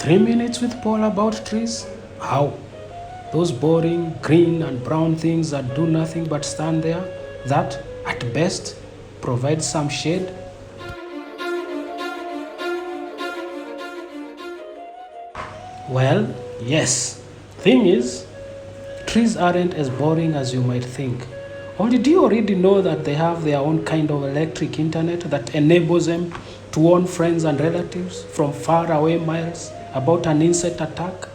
3 minutes with Paul about trees? How? Those boring green and brown things that do nothing but stand there, that, at best, provide some shade? Well, yes. Thing is, trees aren't as boring as you might think. Or did you already know that they have their own kind of electric internet that enables them to warn friends and relatives from far away miles about an insect attack?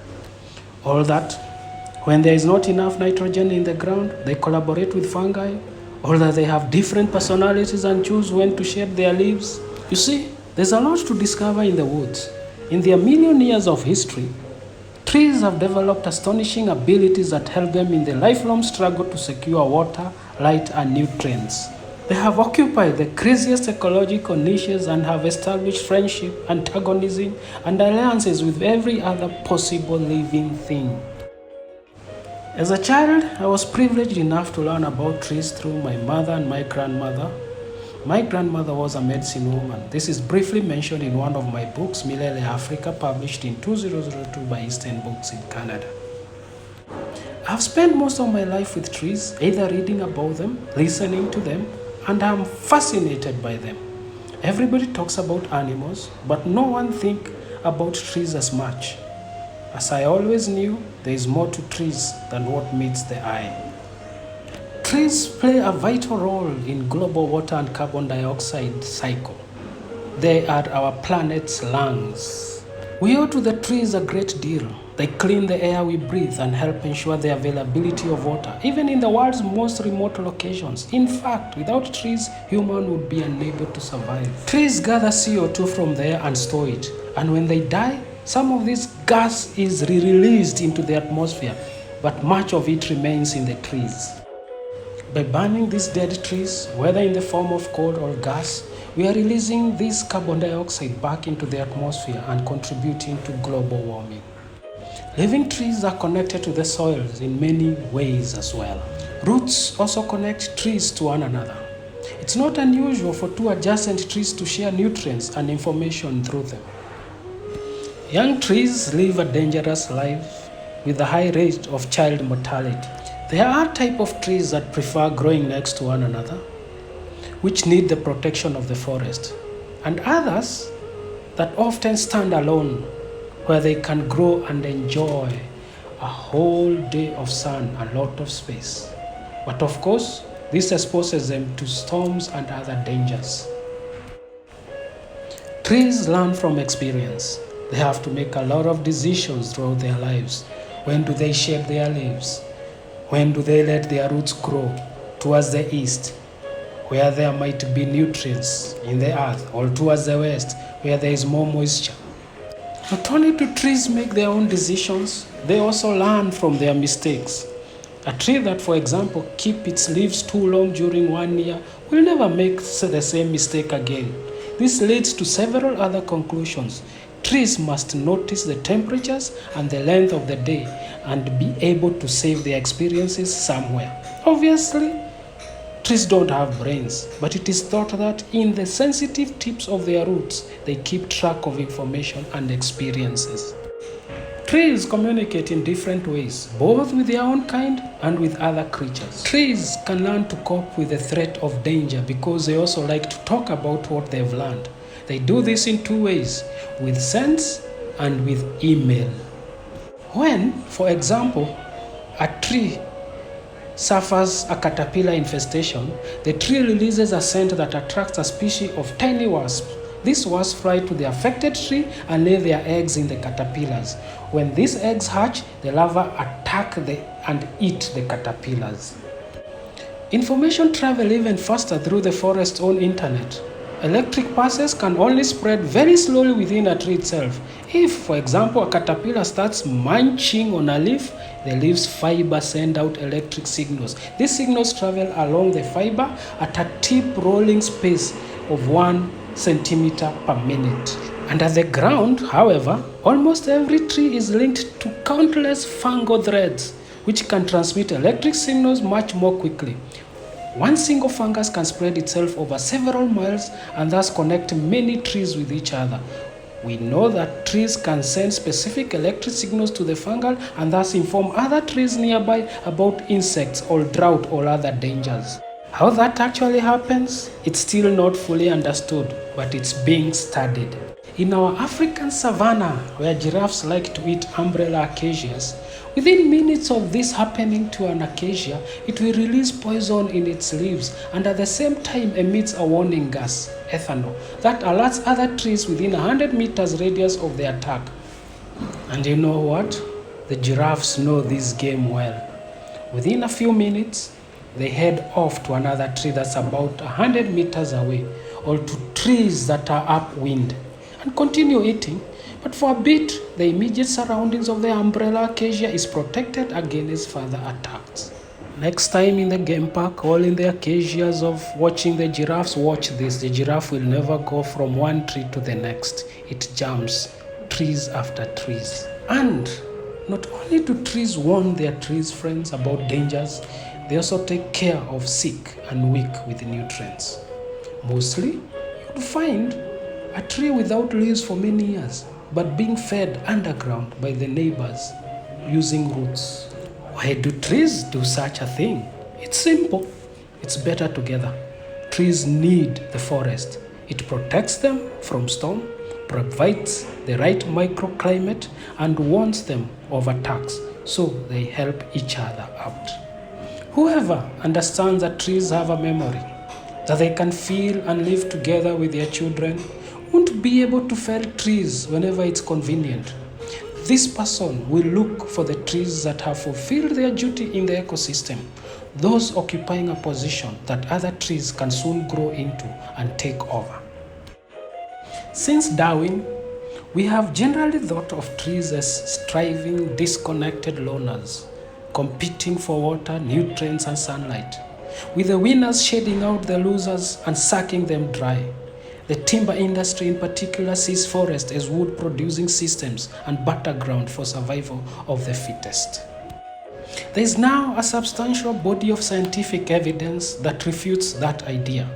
All that when there is not enough nitrogen in the ground, they collaborate with fungi, or that they have different personalities and choose when to shed their leaves. You see, there's a lot to discover in the woods. In their million years of history, trees have developed astonishing abilities that help them in the lifelong struggle to secure water, light, and nutrients. They have occupied the craziest ecological niches and have established friendship, antagonism, and alliances with every other possible living thing. As a child, I was privileged enough to learn about trees through my mother and my grandmother. My grandmother was a medicine woman. This is briefly mentioned in one of my books, Milele Africa, published in 2002 by Eastern Books in Canada. I've spent most of my life with trees, either reading about them, listening to them, and I'm fascinated by them. Everybody talks about animals, but no one thinks about trees as much. As I always knew, there is more to trees than what meets the eye. Trees play a vital role in global water and carbon dioxide cycle. They are our planet's lungs. We owe to the trees a great deal. They clean the air we breathe and help ensure the availability of water, even in the world's most remote locations. In fact, without trees, humans would be unable to survive. Trees gather CO2 from the air and store it, and when they die, some of this gas is re-released into the atmosphere, but much of it remains in the trees. By burning these dead trees, whether in the form of coal or gas, we are releasing this carbon dioxide back into the atmosphere and contributing to global warming. Living trees are connected to the soils in many ways as well. Roots also connect trees to one another. It's not unusual for two adjacent trees to share nutrients and information through them. Young trees live a dangerous life with a high rate of child mortality. There are types of trees that prefer growing next to one another, which need the protection of the forest, and others that often stand alone, where they can grow and enjoy a whole day of sun and a lot of space. But of course, this exposes them to storms and other dangers. Trees learn from experience. They have to make a lot of decisions throughout their lives. When do they shed their leaves? When do they let their roots grow towards the east, where there might be nutrients in the earth, or towards the west, where there is more moisture? Not only do trees make their own decisions, they also learn from their mistakes. A tree that, for example, keeps its leaves too long during 1 year will never make the same mistake again. This leads to several other conclusions. Trees must notice the temperatures and the length of the day and be able to save their experiences somewhere. Obviously, trees don't have brains, but it is thought that in the sensitive tips of their roots, they keep track of information and experiences. Trees communicate in different ways, both with their own kind and with other creatures. Trees can learn to cope with the threat of danger because they also like to talk about what they've learned. They do this in two ways, with scents and with email. When, for example, a tree suffers a caterpillar infestation, the tree releases a scent that attracts a species of tiny wasps. These wasps fly to the affected tree and lay their eggs in the caterpillars. When these eggs hatch, the larvae attack and eat the caterpillars. Information travels even faster through the forest's own internet. Electric pulses can only spread very slowly within a tree itself. If, for example, a caterpillar starts munching on a leaf, the leaf's fiber send out electric signals. These signals travel along the fiber at a tip rolling pace of 1 centimeter per minute. And at the ground, however, almost every tree is linked to countless fungal threads, which can transmit electric signals much more quickly. One single fungus can spread itself over several miles and thus connect many trees with each other. We know that trees can send specific electric signals to the fungal and thus inform other trees nearby about insects or drought or other dangers. How that actually happens, it's still not fully understood, but it's being studied. In our African savanna, where giraffes like to eat umbrella acacias, within minutes of this happening to an acacia, it will release poison in its leaves and at the same time emits a warning gas, ethanol, that alerts other trees within 100 meters radius of the attack. And you know what? The giraffes know this game well. Within a few minutes, they head off to another tree that's about 100 meters away, or to trees that are upwind, and continue eating. But for a bit, the immediate surroundings of the umbrella acacia is protected against further attacks. Next time in the game park, all in the acacias of watching the giraffes, watch this. The giraffe will never go from one tree to the next. It jumps trees after trees. And not only do trees warn their trees friends about dangers, they also take care of sick and weak with nutrients. Mostly, you'd find a tree without leaves for many years, but being fed underground by the neighbors using roots. Why do trees do such a thing? It's simple. It's better together. Trees need the forest. It protects them from storm, provides the right microclimate, and warns them of attacks, so they help each other out. Whoever understands that trees have a memory, that they can feel and live together with their children, won't be able to fell trees whenever it's convenient. This person will look for the trees that have fulfilled their duty in the ecosystem, those occupying a position that other trees can soon grow into and take over. Since Darwin, we have generally thought of trees as striving, disconnected loners, competing for water, nutrients, and sunlight, with the winners shading out the losers and sucking them dry. The timber industry in particular sees forest as wood-producing systems and battleground for survival of the fittest. There is now a substantial body of scientific evidence that refutes that idea.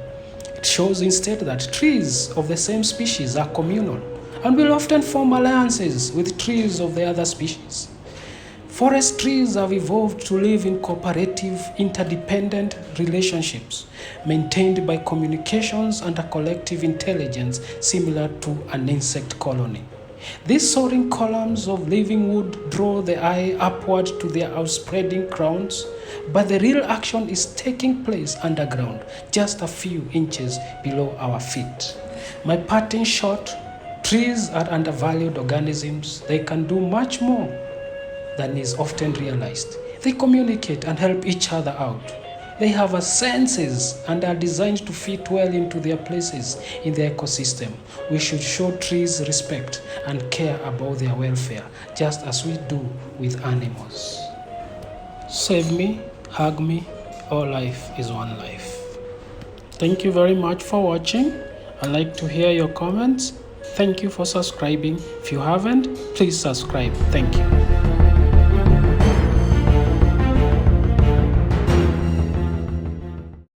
It shows instead that trees of the same species are communal and will often form alliances with trees of the other species. Forest trees have evolved to live in cooperative, interdependent relationships, maintained by communications and a collective intelligence similar to an insect colony. These soaring columns of living wood draw the eye upward to their outspreading crowns, but the real action is taking place underground, just a few inches below our feet. My parting shot, trees are undervalued organisms. They can do much more than is often realized. They communicate and help each other out. They have a senses and are designed to fit well into their places in the ecosystem. We should show trees respect and care about their welfare, just as we do with animals. Save me, hug me, all life is one life. Thank you very much for watching. I'd like to hear your comments. Thank you for subscribing. If you haven't, please subscribe. Thank you.